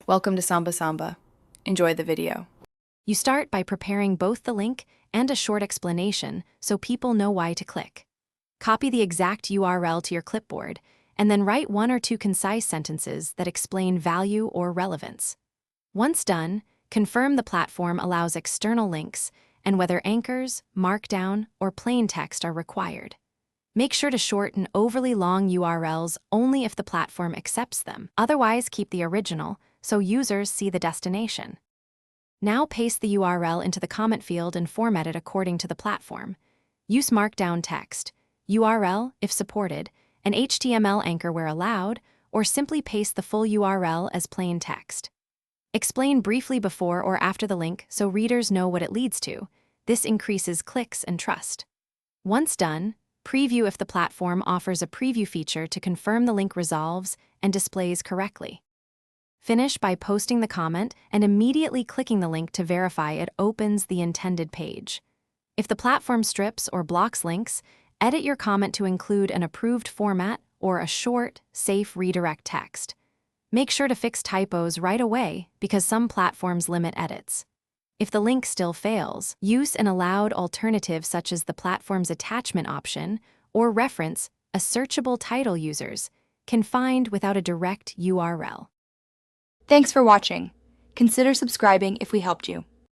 Welcome to Samba Samba. Enjoy the video. You start by preparing both the link and a short explanation so people know why to click. Copy the exact URL to your clipboard, and then write 1 or 2 concise sentences that explain value or relevance. Once done, confirm the platform allows external links and whether anchors, markdown, or plain text are required. Make sure to shorten overly long URLs only if the platform accepts them. Otherwise, keep the original so users see the destination. Now paste the URL into the comment field and format it according to the platform. Use markdown text, URL if supported, an HTML anchor where allowed, or simply paste the full URL as plain text. Explain briefly before or after the link so readers know what it leads to. This increases clicks and trust. Once done, preview if the platform offers a preview feature to confirm the link resolves and displays correctly. Finish by posting the comment and immediately clicking the link to verify it opens the intended page. If the platform strips or blocks links, edit your comment to include an approved format or a short, safe redirect text. Make sure to fix typos right away because some platforms limit edits. If the link still fails, use an allowed alternative such as the platform's attachment option or reference a searchable title users can find without a direct URL. Thanks for watching. Consider subscribing if we helped you.